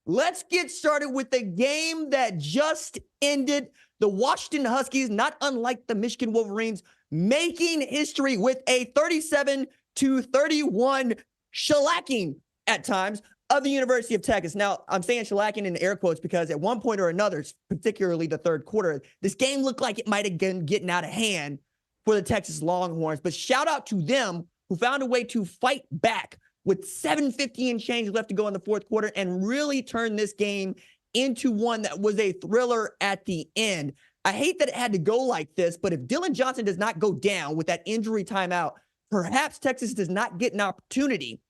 Let's get started with the game that just ended. The Washington Huskies, not unlike the Michigan Wolverines, making history with a 37-31 shellacking at times of the University of Texas. Now, I'm saying shellacking in air quotes because at one point or another, particularly the third quarter, this game looked like it might have been getting out of hand for the Texas Longhorns. But shout out to them who found a way to fight back with 7:50 and change left to go in the fourth quarter and really turn this game into one that was a thriller at the end. I hate that it had to go like this, but if Dillon Johnson does not go down with that injury timeout, perhaps Texas does not get an opportunity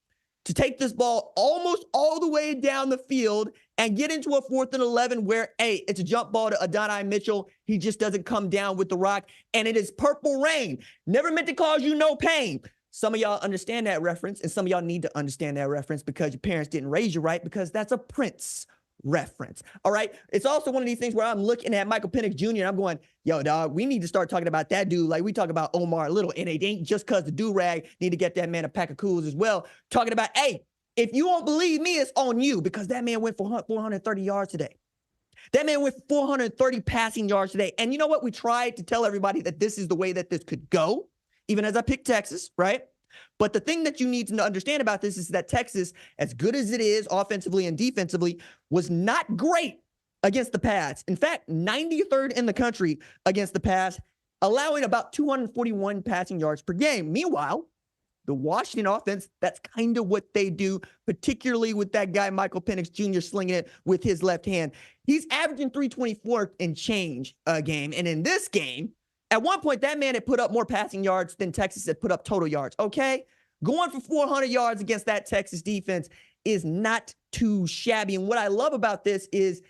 to take this ball almost all the way down the field and get into a 4th and 11 where, hey, it's a jump ball to Odunze Mitchell. He just doesn't come down with the rock, and it is purple rain. Never meant to cause you no pain. Some of y'all understand that reference, and some of y'all need to understand that reference because your parents didn't raise you right, because that's a Prince reference. All right. It's also one of these things where I'm looking at Michael Penix Jr. and I'm going, yo, dog, we need to start talking about that dude like we talk about Omar Little. And it ain't just because the do-rag, need to get that man a pack of cools as well. Talking about, hey, if you won't believe me, it's on you, because that man went for 430 yards today. That man went 430 passing yards today. And you know what? We tried to tell everybody that this is the way that this could go, even as I picked Texas, right? But the thing that you need to understand about this is that Texas, as good as it is offensively and defensively, was not great against the pass. In fact, 93rd in the country against the pass, allowing about 241 passing yards per game. Meanwhile, the Washington offense, that's kind of what they do, particularly with that guy, Michael Penix Jr., slinging it with his left hand. He's averaging 324 and change a game. And in this game, at one point, that man had put up more passing yards than Texas had put up total yards, okay? Going for 400 yards against that Texas defense is not too shabby. And what I love about this is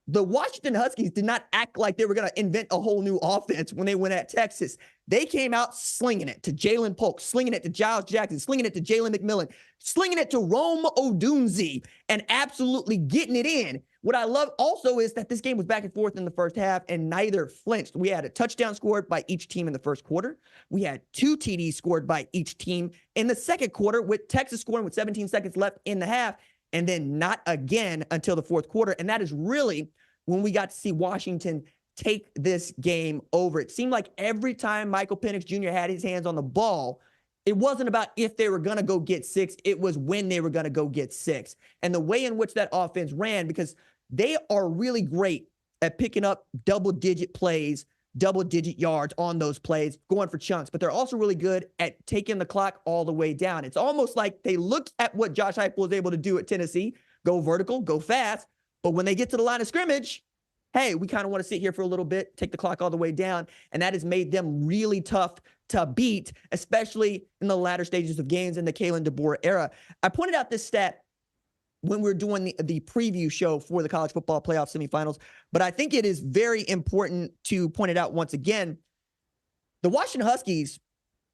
the Washington Huskies did not act like they were going to invent a whole new offense when they went at Texas. They came out slinging it to Jalen Polk, slinging it to Giles Jackson, slinging it to Jalen McMillan, slinging it to Rome Odunze, and absolutely getting it in. What I love also is that this game was back and forth in the first half, and neither flinched. We had a touchdown scored by each team in the first quarter. We had 2 TDs scored by each team in the second quarter, with Texas scoring with 17 seconds left in the half, and then not again until the fourth quarter. And that is really when we got to see Washington take this game over. It seemed like every time Michael Penix Jr. had his hands on the ball, it wasn't about if they were going to go get 6. It was when they were going to go get 6. And the way in which that offense ran, because they are really great at picking up double-digit plays, double-digit yards on those plays, going for chunks. But they're also really good at taking the clock all the way down. It's almost like they looked at what Josh Heupel was able to do at Tennessee, go vertical, go fast. But when they get to the line of scrimmage, hey, we kind of want to sit here for a little bit, take the clock all the way down. And that has made them really tough to beat, especially in the latter stages of games in the Kalen DeBoer era. I pointed out this stat when we were doing the preview show for the college football playoff semifinals, but I think it is very important to point it out once again. The Washington Huskies,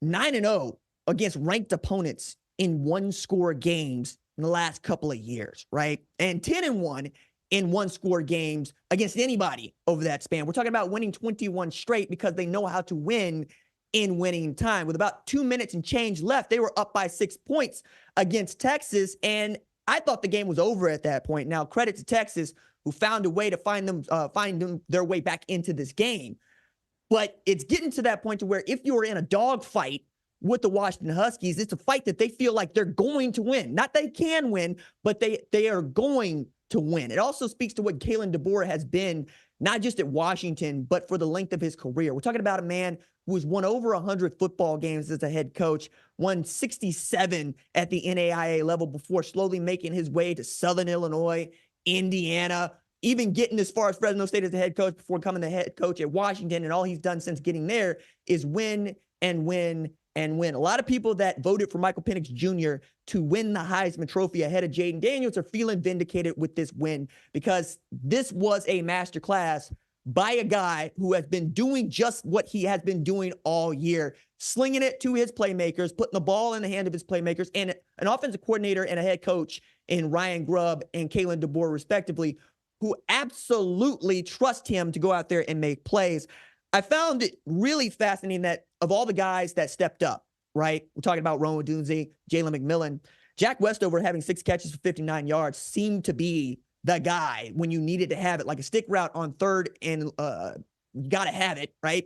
9-0 against ranked opponents in one-score games in the last couple of years, right? And 10-1 in one-score games against anybody over that span. We're talking about winning 21 straight because they know how to win in winning time. With about 2 minutes and change left, they were up by 6 points against Texas, and I thought the game was over at that point. Now, credit to Texas, who found a way to find them their way back into this game. But it's getting to that point to where if you were in a dogfight with the Washington Huskies, it's a fight that they feel like they're going to win. Not they can win, but they are going to win. It also speaks to what Kalen DeBoer has been, not just at Washington, but for the length of his career. We're talking about a man who has won over 100 football games as a head coach, won 67 at the NAIA level before slowly making his way to Southern Illinois, Indiana, even getting as far as Fresno State as the head coach before becoming the head coach at Washington. And all he's done since getting there is win and win and win. A lot of people that voted for Michael Penix Jr. to win the Heisman Trophy ahead of Jaden Daniels are feeling vindicated with this win, because this was a masterclass by a guy who has been doing just what he has been doing all year, slinging it to his playmakers, putting the ball in the hand of his playmakers, and an offensive coordinator and a head coach in Ryan Grubb and Kalen DeBoer, respectively, who absolutely trust him to go out there and make plays. I found it really fascinating that of all the guys that stepped up, right? We're talking about Odunze, Jalen McMillan, Jack Westover having 6 catches for 59 yards seemed to be the guy when you needed to have it, like a stick route on third and you got to have it, right?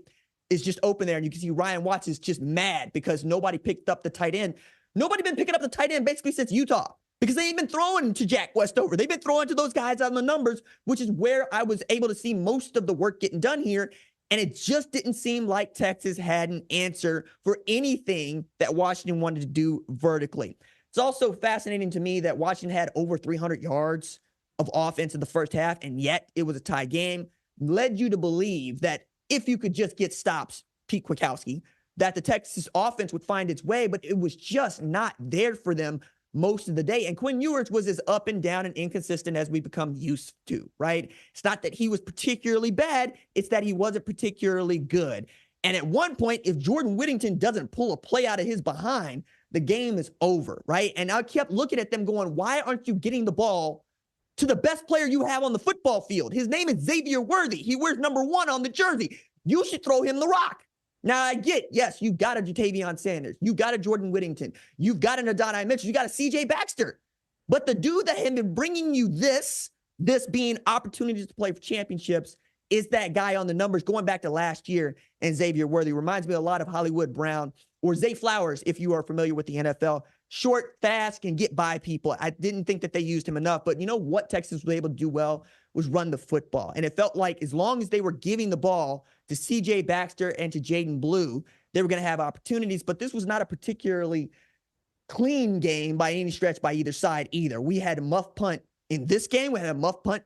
It's just open there. And you can see Ryan Watts is just mad because nobody picked up the tight end. Nobody been picking up the tight end basically since Utah because they ain't been throwing to Jack Westover. They've been throwing to those guys on the numbers, which is where I was able to see most of the work getting done here. And it just didn't seem like Texas had an answer for anything that Washington wanted to do vertically. It's also fascinating to me that Washington had over 300 yards of offense in the first half, and yet it was a tie game. Led you to believe that if you could just get stops, Pete Kwiatkowski, that the Texas offense would find its way, but it was just not there for them most of the day. And Quinn Ewers was as up and down and inconsistent as we become used to, right? It's not that he was particularly bad. It's that he wasn't particularly good. And at one point, if Jordan Whittington doesn't pull a play out of his behind, the game is over, right? And I kept looking at them going, why aren't you getting the ball to the best player you have on the football field? His name is Xavier Worthy. He wears number 1 on the jersey. You should throw him the rock. Now, I get, yes, you've got a Jatavion Sanders. You've got a Jordan Whittington. You've got an Odunze Mitchell. You got a CJ Baxter. But the dude that had been bringing you this being opportunities to play for championships, is that guy on the numbers going back to last year. And Xavier Worthy reminds me a lot of Hollywood Brown or Zay Flowers, if you are familiar with the NFL. Short, fast, can get by people. I didn't think that they used him enough. But you know what Texas was able to do well was run the football. And it felt like as long as they were giving the ball to CJ Baxter and to Jaden Blue, they were going to have opportunities. But this was not a particularly clean game by any stretch by either side either. We had a muff punt in this game. We had a muff punt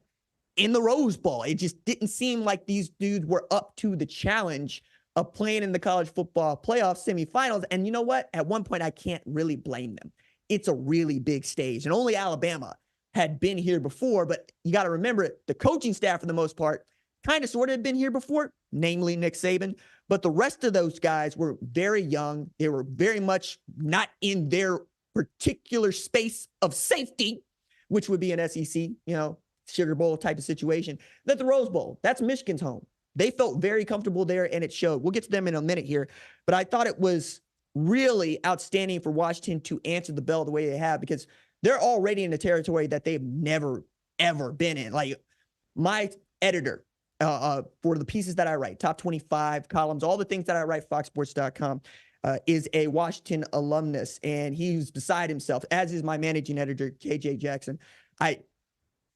in the Rose Bowl. It just didn't seem like these dudes were up to the challenge of playing in the college football playoff semifinals. And you know what? At one point, I can't really blame them. It's a really big stage. And only Alabama had been here before. But you got to remember, the coaching staff, for the most part, kind of sort of had been here before, namely Nick Saban. But the rest of those guys were very young. They were very much not in their particular space of safety, which would be an SEC, Sugar Bowl type of situation. That the Rose Bowl, that's Michigan's home. They felt very comfortable there, and it showed. We'll get to them in a minute here. But I thought it was really outstanding for Washington to answer the bell the way they have, because they're already in a territory that they've never, ever been in. Like, my editor for the pieces that I write, top 25 columns, all the things that I write, foxsports.com, is a Washington alumnus, and he's beside himself, as is my managing editor, KJ Jackson.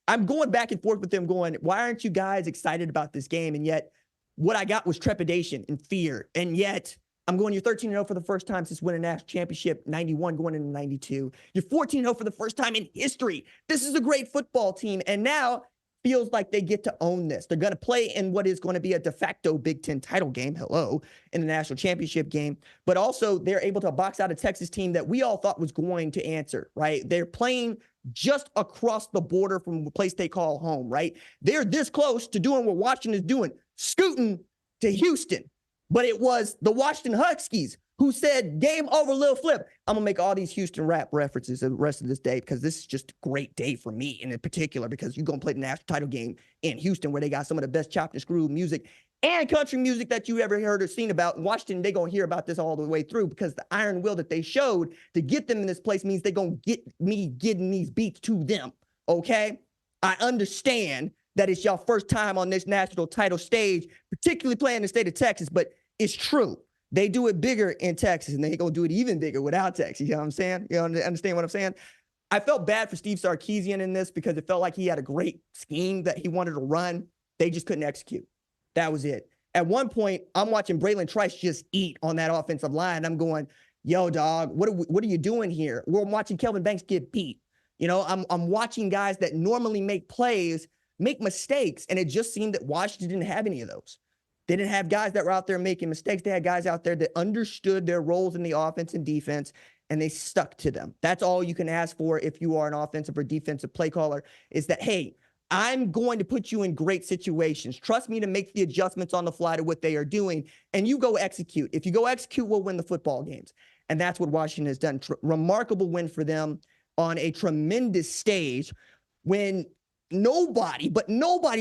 I'm going back and forth with them going, why aren't you guys excited about this game? And yet what I got was trepidation and fear. And yet I'm going, you're 13-0 for the first time since winning a national championship, 91 going into 92. You're 14-0 for the first time in history. This is a great football team. And now feels like they get to own this. They're going to play in what is going to be a de facto Big Ten title game, in the national championship game. But also they're able to box out a Texas team that we all thought was going to answer, right? They're playing just across the border from the place they call home, right? They're this close to doing what Washington is doing, scooting to Houston. But it was the Washington Huskies who said, game over, Lil Flip. I'm going to make all these Houston rap references the rest of this day because this is just a great day for me, and in particular because you're going to play the national title game in Houston where they got some of the best chopped and screwed music and country music that you ever heard or seen about. In Washington, they're going to hear about this all the way through because the iron will that they showed to get them in this place means they're going to get me getting these beats to them, okay? I understand that it's your first time on this national title stage, particularly playing in the state of Texas, but it's true. They do it bigger in Texas, and they're going to do it even bigger without Texas. You know what I'm saying? You understand what I'm saying? I felt bad for Steve Sarkisian in this because it felt like he had a great scheme that he wanted to run. They just couldn't execute. That was it. At one point, I'm watching Braylon Trice just eat on that offensive line. I'm going, yo, dog, what are you doing here? We're watching Kelvin Banks get beat. I'm watching guys that normally make plays make mistakes, and it just seemed that Washington didn't have any of those. They didn't have guys that were out there making mistakes. They had guys out there that understood their roles in the offense and defense, and they stuck to them. That's all you can ask for if you are an offensive or defensive play caller, is that, hey, I'm going to put you in great situations. Trust me to make the adjustments on the fly to what they are doing, and you go execute. If you go execute, we'll win the football games. And that's what Washington has done. Remarkable win for them on a tremendous stage when nobody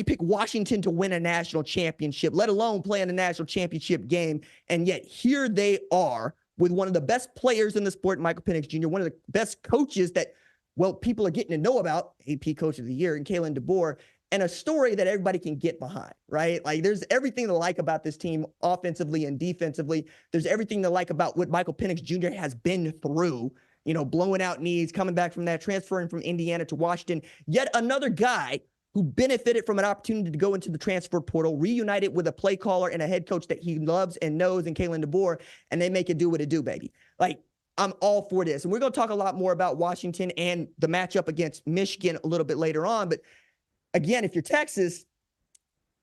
picked Washington to win a national championship, let alone play in a national championship game. And yet here they are with one of the best players in the sport, Michael Penix Jr., one of the best coaches that well, people are getting to know about AP Coach of the Year and Kalen DeBoer, and a story that everybody can get behind, right? Like there's everything to like about this team offensively and defensively. There's everything to like about what Michael Penix Jr. has been through, you know, blowing out knees, coming back from that, transferring from Indiana to Washington. Yet another guy who benefited from an opportunity to go into the transfer portal, reunited with a play caller and a head coach that he loves and knows in Kalen DeBoer, and they make it do what it do, baby. Like, I'm all for this. And we're going to talk a lot more about Washington and the matchup against Michigan a little bit later on. But again, if you're Texas,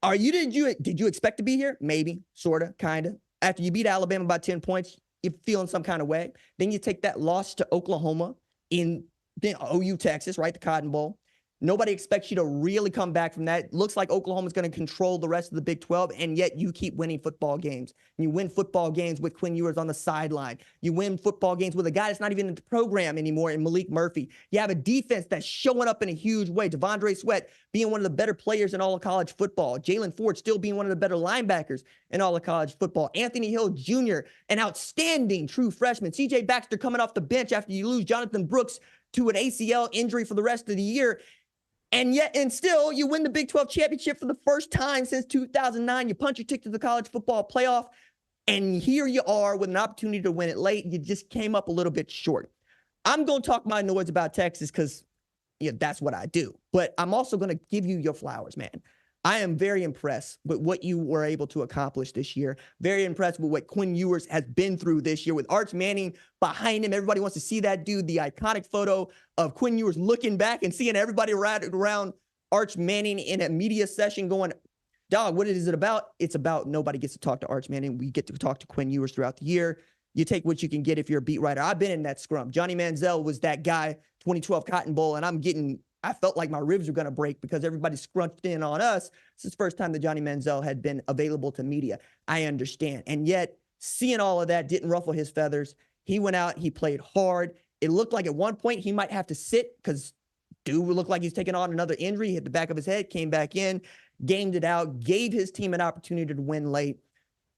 did you expect to be here? Maybe, sort of, kind of. After you beat Alabama by 10 points, you're feeling some kind of way. Then you take that loss to Oklahoma in OU, Texas, right? The Cotton Bowl. Nobody expects you to really come back from that. Looks like Oklahoma's going to control the rest of the Big 12, and yet you keep winning football games. You win football games with Quinn Ewers on the sideline. You win football games with a guy that's not even in the program anymore in Malik Murphy. You have a defense that's showing up in a huge way. Devondre Sweat being one of the better players in all of college football. Jalen Ford still being one of the better linebackers in all of college football. Anthony Hill Jr., an outstanding true freshman. C.J. Baxter coming off the bench after you lose Jonathan Brooks to an ACL injury for the rest of the year. And still, you win the Big 12 championship for the first time since 2009. You punch your ticket to the college football playoff, and here you are with an opportunity to win it late. You just came up a little bit short. I'm going to talk my noise about Texas because that's what I do. But I'm also going to give you your flowers, man. I am very impressed with what you were able to accomplish this year. Very impressed with what Quinn Ewers has been through this year with Arch Manning behind him. Everybody wants to see that dude, the iconic photo of Quinn Ewers looking back and seeing everybody around Arch Manning in a media session going, dog, what is it about? It's about nobody gets to talk to Arch Manning. We get to talk to Quinn Ewers throughout the year. You take what you can get if you're a beat writer. I've been in that scrum. Johnny Manziel was that guy, 2012 Cotton Bowl, and I felt like my ribs were going to break because everybody scrunched in on us. This is the first time that Johnny Manziel had been available to media. I understand. And yet, seeing all of that didn't ruffle his feathers. He went out, he played hard. It looked like at one point he might have to sit because dude looked like he's taking on another injury. He hit the back of his head, came back in, gamed it out, gave his team an opportunity to win late.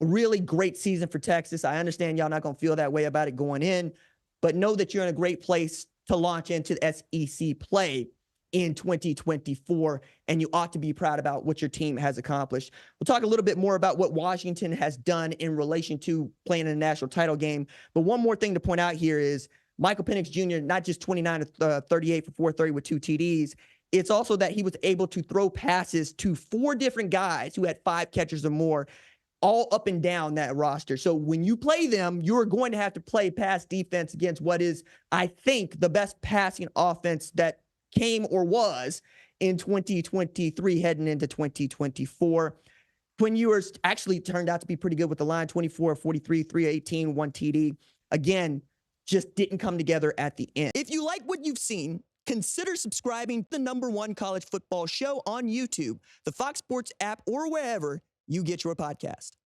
Really great season for Texas. I understand y'all not going to feel that way about it going in, but know that you're in a great place to launch into the SEC play in 2024, and you ought to be proud about what your team has accomplished. We'll talk a little bit more about what Washington has done in relation to playing in a national title game. But one more thing to point out here is Michael Penix Jr., not just 29 to 38 for 430 with 2 TDs. It's also that he was able to throw passes to 4 different guys who had 5 catches or more, all up and down that roster. So when you play them, you're going to have to play pass defense against what is, I think, the best passing offense that came or was in 2023 heading into 2024. Quinn Ewers actually turned out to be pretty good with the line, 24 43, 318, 1 TD. Again, just didn't come together at the end. If you like what you've seen, consider subscribing to the #1 college football show on YouTube, the Fox Sports app, or wherever you get your podcast.